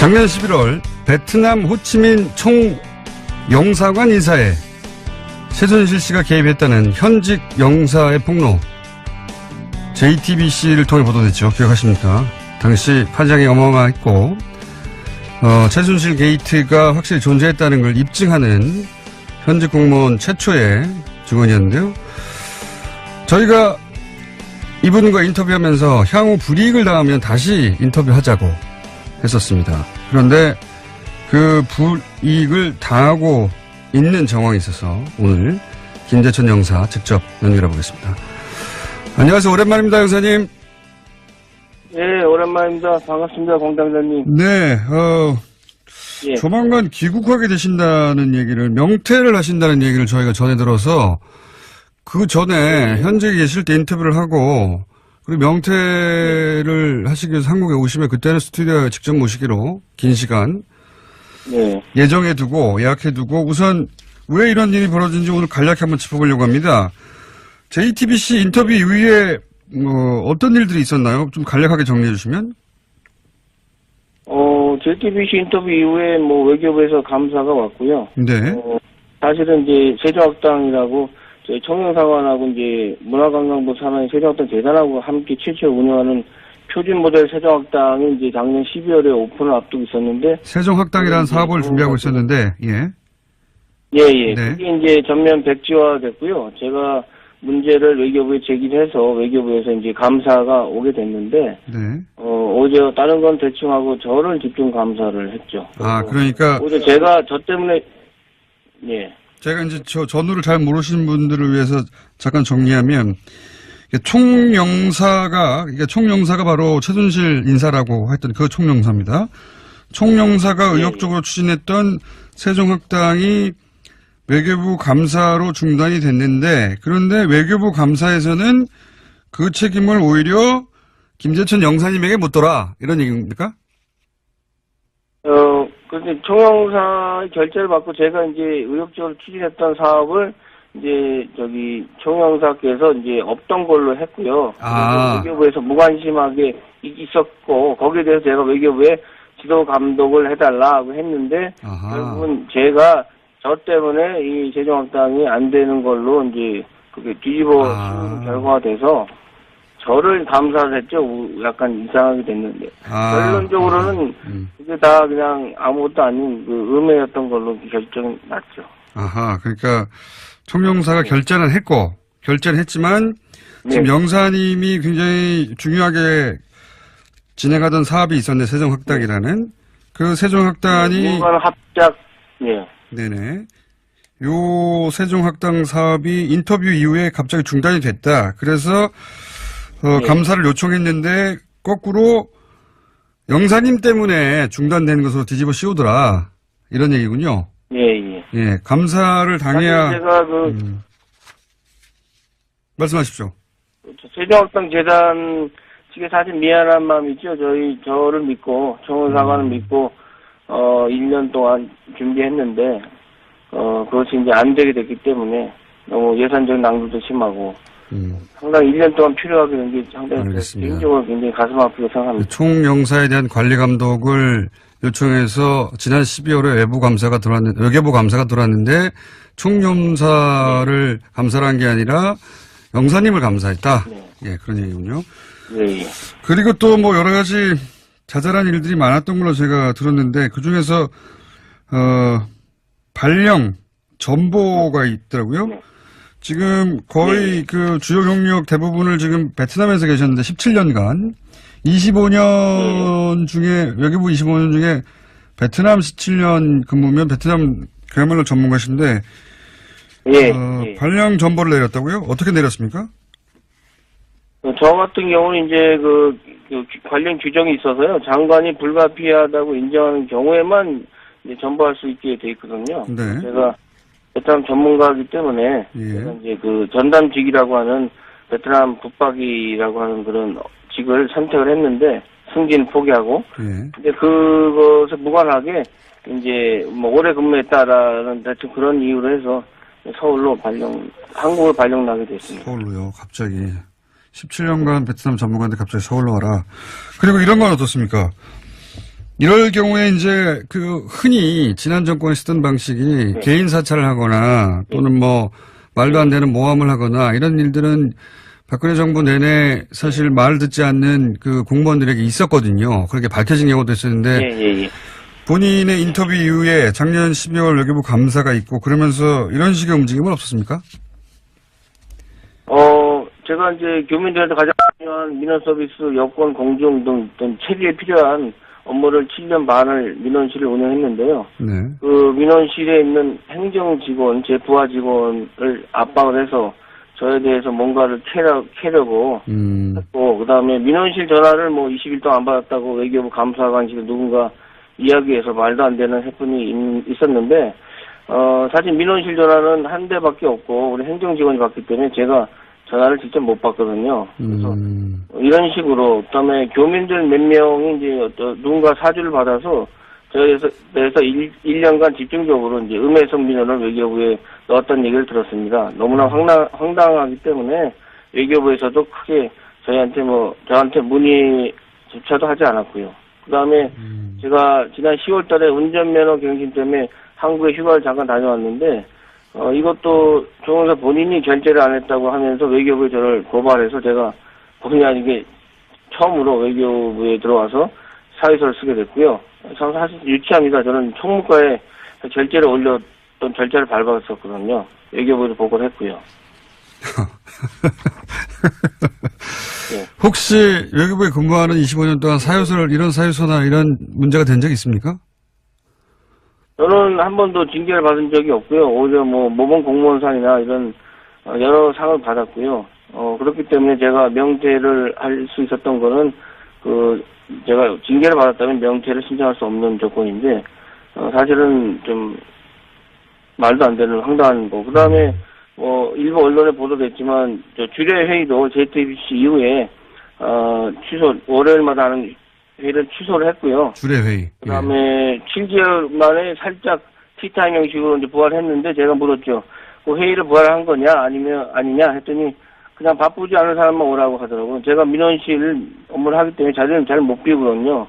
작년 11월 베트남 호치민 총영사관 인사에 최순실 씨가 개입했다는 현직 영사의 폭로, JTBC를 통해 보도됐죠. 기억하십니까? 당시 파장이 어마어마했고 최순실 게이트가 확실히 존재했다는 걸 입증하는 현직 공무원 최초의 증언이었는데요. 저희가 이분과 인터뷰하면서 향후 불이익을 당하면 다시 인터뷰하자고 했었습니다. 그런데 그 불이익을 당하고 있는 정황이 있어서 오늘 김재천 영사 직접 연결해 보겠습니다. 안녕하세요. 오랜만입니다, 영사님. 네, 오랜만입니다. 반갑습니다, 공장장님. 네, 예. 조만간 귀국하게 되신다는 얘기를, 명퇴를 하신다는 얘기를 저희가 전해 들어서 그 전에 현직에 계실 때 인터뷰를 하고, 그리고 명퇴를 하시기 위해서 한국에 오시면 그때는 스튜디오에 직접 모시기로 긴 시간 네. 예정해 두고, 예약해 두고, 우선 왜 이런 일이 벌어진지 오늘 간략히 한번 짚어보려고 합니다. JTBC 인터뷰 이후에 어떤 일들이 있었나요? 좀 간략하게 정리해 주시면. JTBC 인터뷰 이후에 외교부에서 감사가 왔고요. 네. 사실은 이제 세종학당이라고 저희 청년사관하고 이제 문화관광부 산하의 세종학당 재단하고 함께 최초 운영하는 표준 모델 세종학당이 이제 작년 12월에 오픈을 앞두고 있었는데. 세종학당이라는 사업을 준비하고 있었는데, 예. 예. 네. 그게 이제 전면 백지화 됐고요. 제가 문제를 외교부에 제기해서 외교부에서 이제 감사가 오게 됐는데, 네. 어제 다른 건 대충 하고 저를 집중 감사를 했죠. 그러니까. 어제 제가 저 때문에, 예. 제가 이제 전후를 잘 모르시는 분들을 위해서 잠깐 정리하면, 총영사가 바로 최순실 인사라고 했던 그 총영사입니다. 총영사가 의욕적으로 추진했던 세종학당이 외교부 감사로 중단이 됐는데, 그런데 외교부 감사에서는 그 책임을 오히려 김재천 영사님에게 묻더라, 이런 얘기입니까? 그런데 총영사의 결재를 받고 제가 이제 의욕적으로 추진했던 사업을 이제 총영사께서 이제 없던 걸로 했고요. 외교부에서 무관심하게 있었고, 거기에 대해서 제가 외교부에 지도 감독을 해달라고 했는데, 결국은 제가 저 때문에 이 세종학당이 안 되는 걸로 이제 그게 뒤집어 씌우는 결과가 돼서 저를 감사를 했죠. 약간 이상하게 됐는데. 결론적으로는 이게 다 그냥 아무것도 아닌 그 음해였던 걸로 결정이 났죠. 그러니까 총영사가 결재는 했지만 지금 영사님이 굉장히 중요하게 진행하던 사업이 있었는데, 세종학당이라는 그 세종학당이 합작, 예. 네네. 요 세종학당 사업이 인터뷰 이후에 갑자기 중단이 됐다. 그래서 감사를 요청했는데 거꾸로 영사님 때문에 중단된 것으로 뒤집어 씌우더라, 이런 얘기군요. 예. 감사를 당해야. 제가 말씀하십시오. 세종학당 재단 측에 사실 미안한 마음이 있죠. 저를 믿고 청원사관을 믿고 1년 동안 준비했는데 그것이 이제 안 되게 됐기 때문에 너무 예산적 낭비도 심하고 상당히 1년 동안 필요하게 된 게 상당히 개인적으로 굉장히 가슴 아프게 생각합니다. 총영사에 대한 관리 감독을 요청해서 지난 12월에 외교부 감사가 들어왔는데 총영사를 감사를 한 게 아니라 영사님을 감사했다. 예, 그런 얘기군요. 네. 그리고 또 여러 가지 자잘한 일들이 많았던 걸로 제가 들었는데, 그 중에서 발령 전보가 있더라고요. 지금 거의 그 주요 경력 대부분을 지금 베트남에서 계셨는데 17년간 25년 중에, 외교부 25년 중에 베트남 17년 근무면 베트남 그야말로 전문가신데, 발령 전보를 내렸다고요? 어떻게 내렸습니까? 저 같은 경우는 이제 그 관련 규정이 있어서요. 장관이 불가피하다고 인정하는 경우에만 이제 전보할 수 있게 돼 있거든요. 네. 제가 베트남 전문가이기 때문에 제가 이제 그 전담직이라고 하는 베트남 붙박이라고 하는 그런 직을 선택을 했는데 승진 포기하고. 근데 그것에 무관하게 이제 오래 근무했다라는 대충 그런 이유로 해서 서울로 한국으로 발령나게 됐습니다. 서울로요, 갑자기. 17년간 베트남 전문가인데 갑자기 서울로 와라. 그리고 이런 건 어떻습니까? 이럴 경우에 이제 그 흔히 지난 정권에 쓰던 방식이 네. 개인 사찰을 하거나 또는 뭐 말도 안 되는 모함을 하거나 이런 일들은 박근혜 정부 내내 사실 말 듣지 않는 그 공무원들에게 있었거든요. 그렇게 밝혀진 경우도 있었는데 예. 본인의 인터뷰 이후에 작년 12월 외교부 감사가 있고 그러면서 이런 식의 움직임은 없었습니까? 제가 이제 교민들한테 가장 중요한 민원 서비스, 여권 공정 등 어떤 체계에 필요한 업무를 7년 반을 민원실을 운영했는데요. 네. 그 민원실에 있는 행정 직원, 제 부하 직원을 압박을 해서 저에 대해서 뭔가를 캐려고 했고, 그 다음에 민원실 전화를 뭐 20일 동안 안 받았다고 외교부 감사관실에 누군가 이야기해서 말도 안 되는 해프닝이 있었는데, 사실 민원실 전화는 한 대밖에 없고, 우리 행정 직원이 받기 때문에 제가 전화를 직접 못 받거든요. 그래서 이런 식으로, 그 다음에 교민들 몇 명이 이제 누군가 사주를 받아서 저에 대해서 1년간 집중적으로 이제 음해성 민원을 외교부에 넣었다는 얘기를 들었습니다. 너무나 황당하기 때문에 외교부에서도 크게 저한테 문의조차도 하지 않았고요. 그 다음에 제가 지난 10월 달에 운전면허 갱신 때문에 한국에 휴가를 잠깐 다녀왔는데, 이것도 조영사 본인이 결제를 안 했다고 하면서 외교부에 저를 고발해서 제가 본의 아니게 처음으로 외교부에 들어와서 사유서를 쓰게 됐고요. 사실 유치합니다. 저는 총무과에 결제를 올렸던 결제를 밟았었거든요. 외교부에도 보고를 했고요. 네. 혹시 외교부에 근무하는 25년 동안 이런 사유서나 이런 문제가 된 적이 있습니까? 저는 한 번도 징계를 받은 적이 없고요. 오히려 뭐 모범 공무원상이나 이런 여러 상을 받았고요. 그렇기 때문에 제가 명퇴를 할 수 있었던 거는 제가 징계를 받았다면 명퇴를 신청할 수 없는 조건인데, 사실은 좀 말도 안 되는 황당한 거. 그 다음에 일부 언론에 보도됐지만 주례 회의도 JTBC 이후에 월요일마다 하는 회의를 취소를 했고요. 주례 회의. 그 다음에 7개월 만에 살짝 티타임 형식으로 이제 부활을 했는데, 제가 물었죠. 그 회의를 부활한 거냐 아니냐 했더니 그냥 바쁘지 않은 사람만 오라고 하더라고요. 제가 민원실 업무를 하기 때문에 자리는 잘 못 비우거든요.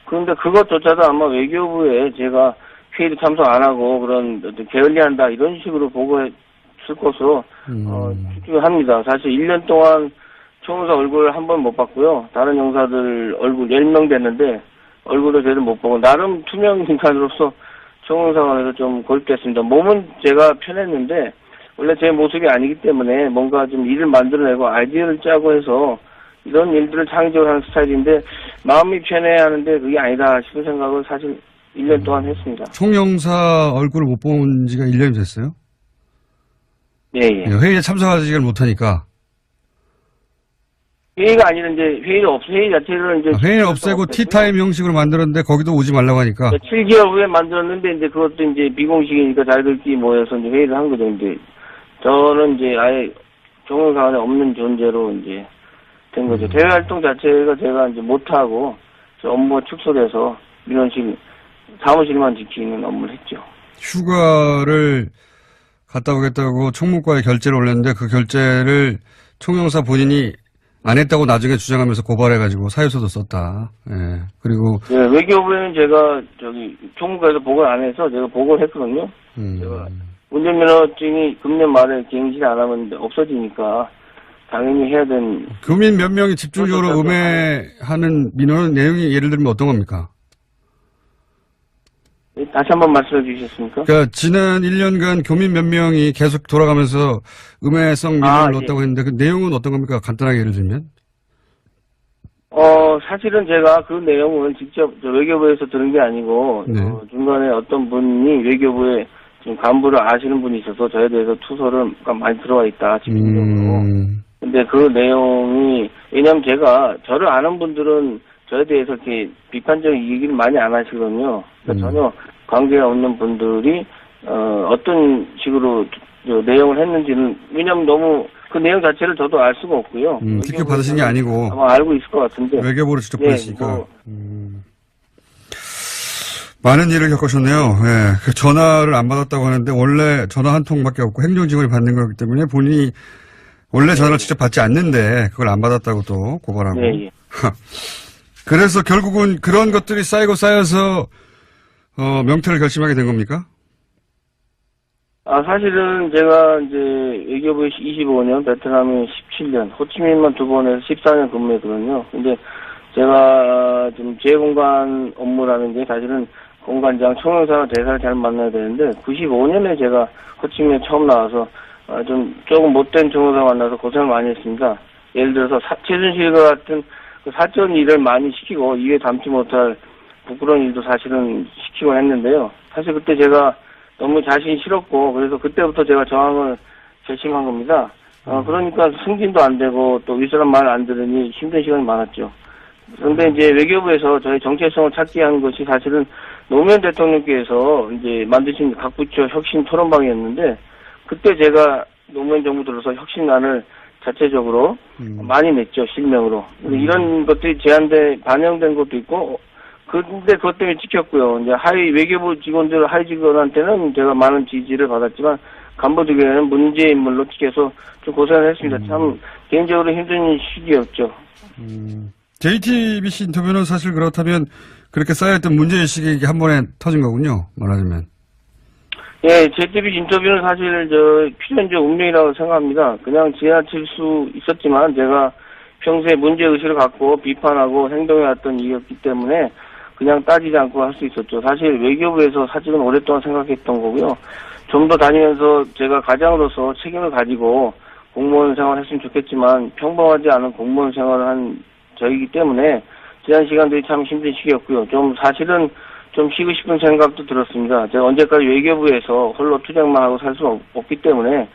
그런데 그것조차도 아마 외교부에 제가 회의를 참석 안 하고 그런 게을리한다 이런 식으로 보고했을 것으로 추측합니다. 사실 1년 동안 총무사 얼굴을 한 번 못 봤고요. 다른 용사들 얼굴 10명 됐는데 얼굴도 제대로 못 보고 나름 투명 인간으로서 총무사관에서 좀 고립됐습니다. 몸은 제가 편했는데 원래 제 모습이 아니기 때문에 뭔가 좀 일을 만들어내고 아이디어를 짜고 해서 이런 일들을 창의적으로 하는 스타일인데 마음이 편해야 하는데 그게 아니다 싶은 생각을 사실 1년 동안 했습니다. 총영사 얼굴을 못 본 지가 1년이 됐어요? 예. 회의에 참석하지 못하니까. 회의가 아니라 이제 회의 자체를 이제 회의를 없애고 티타임 형식으로 만들었는데 거기도 오지 말라고 하니까. 7개월 후에 만들었는데 이제 그것도 이제 비공식이니까 자기들끼리 모여서 이제 회의를 한 거죠. 이제 저는 이제 아예 종영사관에 없는 존재로 이제 된 거죠. 대외 활동 자체가 제가 이제 못하고 업무가 축소돼서 민원실 사무실만 지키는 업무를 했죠. 휴가를 갔다 오겠다고 총무과에 결제를 올렸는데 그 결제를 총영사 본인이 안 했다고 나중에 주장하면서 고발해가지고 사유서도 썼다. 예. 그리고. 예, 외교부에는 제가 총무과에서 보고를 안 해서 제가 보고를 했거든요. 제가 운전면허증이 금년 말에 갱신 안 하면 없어지니까 당연히 해야 되는. 교민 몇 명이 집중적으로 음해하는 민원은 내용이 예를 들면 어떤 겁니까? 다시 한번 말씀해 주시겠습니까? 그러니까 지난 1년간 교민 몇 명이 계속 돌아가면서 음해성 민원을 넣었다고 했는데 그 내용은 어떤 겁니까? 간단하게 예를 들면. 사실은 제가 그 내용은 직접 외교부에서 들은 게 아니고 네. 중간에 어떤 분이 외교부에 지금 간부를 아시는 분이 있어서 저에 대해서 투서를 많이 들어와 있다 집중적으로. 근데 그 내용이 왜냐하면 제가 저를 아는 분들은 저에 대해서 이렇게 비판적인 얘기를 많이 안 하시거든요. 그러니까 전혀 관계가 없는 분들이 어떤 식으로 내용을 했는지는 왜냐하면 너무 그 내용 자체를 저도 알 수가 없고요. 직접 받으신 게 아니고 아마 알고 있을 것 같은데 외교부로 직접 받으시니까 많은 일을 겪으셨네요. 예, 그 전화를 안 받았다고 하는데 원래 전화 한 통밖에 없고 행정직원이 받는 거기 때문에 본인이 원래 전화를 직접 받지 않는데 그걸 안 받았다고 또 고발하고. 예. 그래서 결국은 그런 것들이 쌓여서 명퇴를 결심하게 된 겁니까? 사실은 제가 이제 외교부에 25년, 베트남에 17년, 호치민만 2번에서 14년 근무했거든요. 근데 제가 좀 재공관 업무라는 게 사실은 공관장, 총영사와 대사를 잘 만나야 되는데 95년에 제가 호치민에 처음 나와서 조금 못된 총영사 만나서 고생을 많이 했습니다. 예를 들어서 최순실과 같은 그 사적 일을 많이 시키고 입에 담지 못할 부끄러운 일도 사실은 시키곤 했는데요. 사실 그때 제가 너무 자신이 싫었고 그래서 그때부터 제가 저항을 결심한 겁니다. 그러니까 승진도 안 되고 또 윗사람 말 안 들으니 힘든 시간이 많았죠. 그런데 이제 외교부에서 저희 정체성을 찾게 한 것이 사실은 노무현 대통령께서 이제 만드신 각 부처 혁신 토론방이었는데 그때 제가 노무현 정부 들어서 혁신안을 자체적으로 많이 냈죠, 실명으로. 이런 것들이 반영된 것도 있고, 근데 그것 때문에 찍혔고요. 이제 외교부 직원들, 하위 직원한테는 제가 많은 지지를 받았지만, 간부들에게는 문제 인물로 찍혀서 좀 고생을 했습니다. 참, 개인적으로 힘든 시기였죠. JTBC 인터뷰는 사실 그렇다면, 그렇게 쌓여있던 문제의식이 한 번에 터진 거군요, 말하자면. 예, JTBC 인터뷰는 사실 필연적 운명이라고 생각합니다. 그냥 지나칠 수 있었지만 제가 평소에 문제의식을 갖고 비판하고 행동해왔던 일이었기 때문에 그냥 따지지 않고 할 수 있었죠. 사실 외교부에서 사직은 오랫동안 생각했던 거고요. 좀 더 다니면서 제가 가장으로서 책임을 가지고 공무원 생활을 했으면 좋겠지만 평범하지 않은 공무원 생활을 한 저이기 때문에 지난 시간들이 참 힘든 시기였고요. 사실은 좀 쉬고 싶은 생각도 들었습니다. 제가 언제까지 외교부에서 홀로 투쟁만 하고 살 수 없기 때문에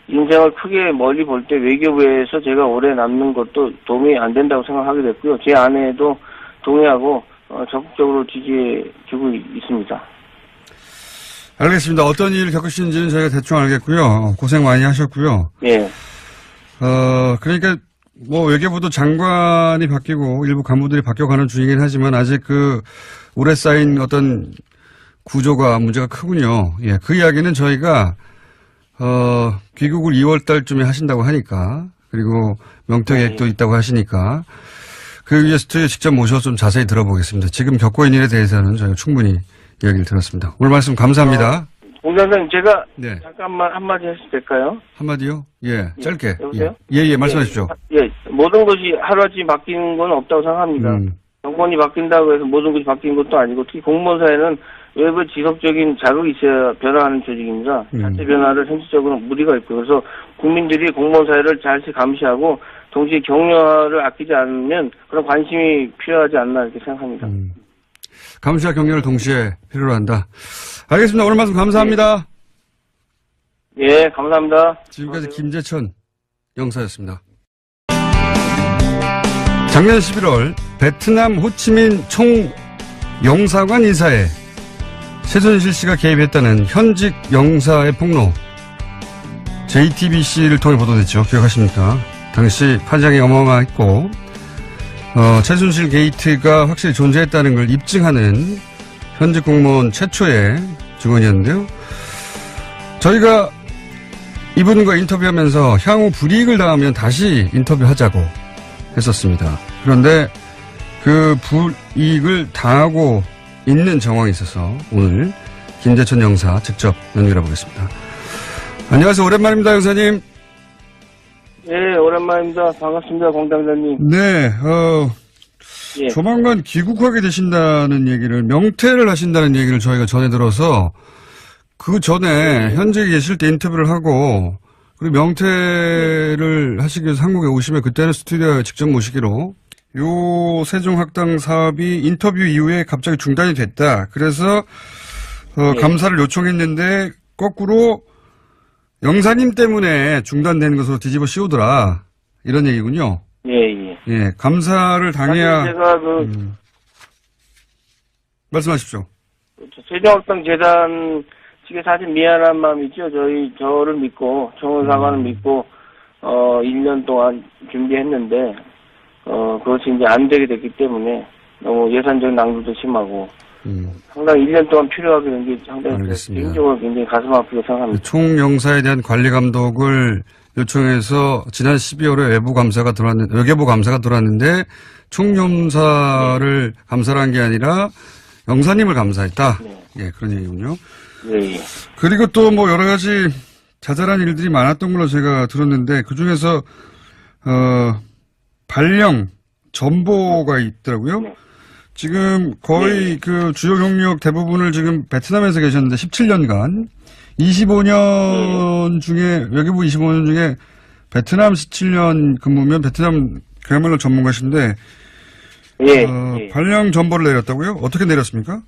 인생을 크게 멀리 볼 때 외교부에서 제가 오래 남는 것도 도움이 안 된다고 생각하게 됐고요. 제 아내도 동의하고 적극적으로 지지해주고 있습니다. 알겠습니다. 어떤 일을 겪으시는지는 저희가 대충 알겠고요. 고생 많이 하셨고요. 예. 그러니까 외교부도 장관이 바뀌고 일부 간부들이 바뀌어가는 중이긴 하지만 아직 오래 쌓인 어떤 구조가 문제가 크군요. 예, 그 이야기는 저희가 귀국을 2월 달쯤에 하신다고 하니까 그리고 명퇴 계획도 있다고 하시니까 그 게스트에 직접 모셔서 좀 자세히 들어보겠습니다. 지금 겪고 있는 일에 대해서는 저희가 충분히 이야기를 들었습니다. 오늘 말씀 감사합니다. 공장장님 제가 잠깐만 한마디 해도 될까요? 한마디요? 예, 짧게. 여보세요? 예, 말씀하십시오. 예, 모든 것이 하루아침에 바뀌는 건 없다고 생각합니다. 정권이 바뀐다고 해서 모든 것이 바뀌는 것도 아니고 특히 공무원 사회는 외부 지속적인 자극이 있어야 변화하는 조직입니다. 자체 변화를 현실적으로 무리가 있고 그래서 국민들이 공무원 사회를 잘 감시하고 동시에 격려를 아끼지 않으면 그런 관심이 필요하지 않나 이렇게 생각합니다. 감시와 격려를 동시에 필요로 한다. 알겠습니다. 오늘 말씀 감사합니다. 예, 감사합니다. 지금까지 김재천 영사였습니다. 작년 11월 베트남 호치민 총영사관 인사에 최순실 씨가 개입했다는 현직 영사의 폭로 JTBC를 통해 보도됐죠. 기억하십니까? 당시 파장이 어마어마했고 최순실 게이트가 확실히 존재했다는 걸 입증하는 현직 공무원 최초의 증언이었는데요. 저희가 이분과 인터뷰하면서 향후 불이익을 당하면 다시 인터뷰하자고 했었습니다. 그런데 그 불이익을 당하고 있는 정황이 있어서 오늘 김재천 영사 직접 연결해 보겠습니다. 안녕하세요. 오랜만입니다, 영사님. 네, 오랜만입니다. 반갑습니다, 공장장님. 네, 예. 조만간 귀국하게 되신다는 얘기를, 명퇴를 하신다는 얘기를 저희가 전해 들어서 그 전에 현직에 계실 때 인터뷰를 하고 그리고 명퇴를 하시기 위해서 한국에 오시면 그때는 스튜디오에 직접 모시기로 요 세종학당 사업이 인터뷰 이후에 갑자기 중단이 됐다. 그래서 감사를 요청했는데 거꾸로 영사님 때문에 중단된 것으로 뒤집어 씌우더라. 이런 얘기군요. 예. 예, 감사를 당해야. 제가 말씀하십시오. 세종학당 재단 측에 사실 미안한 마음이 있죠. 저를 믿고, 총원사관을 믿고, 1년 동안 준비했는데, 그것이 이제 안 되게 됐기 때문에 너무 예산적 낭비도 심하고, 상당히 1년 동안 필요하게 된 게 상당히 알겠습니다. 개인적으로 굉장히 가슴 아프게 생각합니다. 총영사에 대한 관리 감독을 요청해서 지난 12월에 외교부 감사가 들어왔는데 총영사를 감사를 한 게 아니라 영사님을 감사했다. 네. 예, 그런 얘기군요. 예, 예. 그리고 또 뭐 여러 가지 자잘한 일들이 많았던 걸로 제가 들었는데 그 중에서 발령 전보가 있더라고요. 네. 지금 거의 그 주요 경력 대부분을 지금 베트남에서 계셨는데 17년간 25년 중에 외교부 25년 중에 베트남 17년 근무면 베트남 그야말로 전문가신데 예. 발령 전보를 내렸다고요? 어떻게 내렸습니까?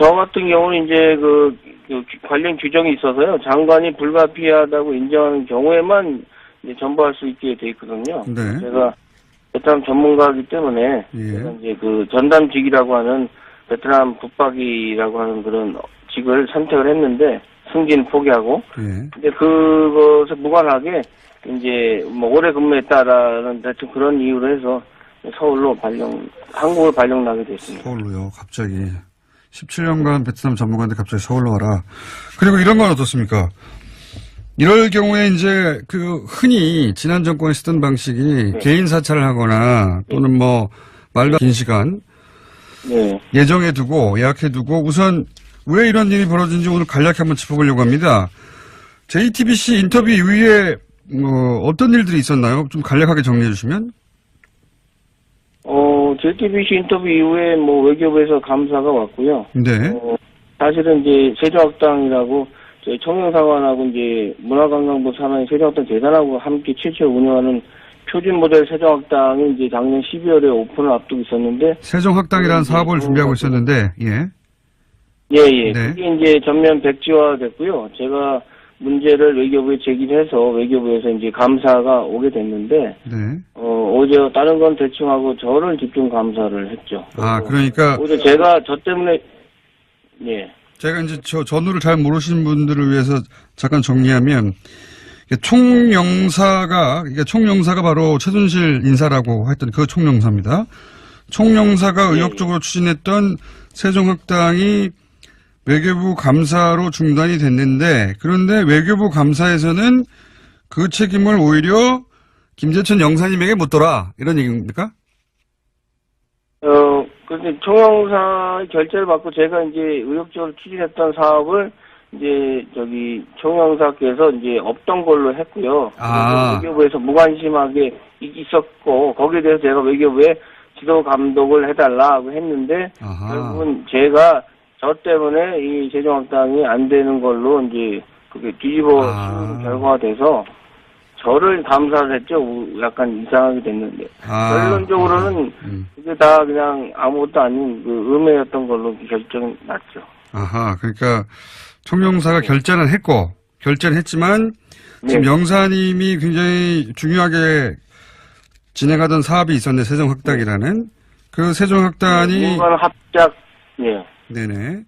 저 같은 경우는 이제 그 관련 규정이 있어서요. 장관이 불가피하다고 인정하는 경우에만 이제 전보할 수 있게 돼 있거든요. 네. 제가 베트남 전문가이기 때문에 예. 제가 이제 그 전담직이라고 하는 베트남 붙박이라고 하는 그런 직을 선택을 했는데 승진 포기하고 예. 근데 그것에 무관하게 이제 뭐 오래 근무했다라는 대충 그런 이유로 해서 서울로 한국을 발령 나게 됐습니다. 서울로요, 갑자기. 17년간 베트남 전문가인데 갑자기 서울로 와라. 그리고 이런 건 어떻습니까? 이럴 경우에 이제 그 흔히 지난 정권에 쓰던 방식이 네. 개인 사찰을 하거나 또는 뭐 말도 긴 시간 네. 예정해 두고 예약해 두고 우선 왜 이런 일이 벌어진지 오늘 간략히 한번 짚어보려고 합니다. JTBC 인터뷰 이후에 어떤 일들이 있었나요? 좀 간략하게 정리해 주시면. JTBC 인터뷰 이후에 뭐 외교부에서 감사가 왔고요. 네. 사실은 이제 세종학당이라고 저희 청년사관하고 이제 문화관광부 산하의 세종학당 재단하고 함께 최초 운영하는 표준 모델 세종학당이 이제 작년 12월에 오픈을 앞두고 있었는데. 세종학당이라는 사업을 준비하고 있었는데, 예. 예. 네. 그게 이제 전면 백지화 됐고요. 제가 문제를 외교부에 제기해서 외교부에서 이제 감사가 오게 됐는데, 네. 어제 다른 건 대충 하고 저를 집중 감사를 했죠. 그러니까. 어제 제가 저 때문에, 예. 제가 이제 저 전후를 잘 모르시는 분들을 위해서 잠깐 정리하면, 총영사가 바로 최순실 인사라고 했던 그 총영사입니다. 총영사가 의욕적으로 추진했던 세종학당이 외교부 감사로 중단이 됐는데, 그런데 외교부 감사에서는 그 책임을 오히려 김재천 영사님에게 묻더라, 이런 얘기입니까? 근데 총영사의 결재를 받고 제가 이제 의욕적으로 추진했던 사업을 이제 총영사께서 이제 없던 걸로 했고요. 외교부에서 무관심하게 있었고, 거기에 대해서 제가 외교부에 지도 감독을 해달라고 했는데, 결국은 제가 저 때문에 이 세종학당이 안 되는 걸로 이제 그게 뒤집어 씌우는 결과가 돼서 저를 감사를 했죠. 약간 이상하게 됐는데. 결론적으로는 이게 다 그냥 아무것도 아닌 그 음해였던 걸로 결정이 났죠. 그러니까 총영사가 결재는 했지만 지금 네. 영사님이 굉장히 중요하게 진행하던 사업이 있었는데 세종학당이라는 그 세종학당이 이건 합작, 예. 네네.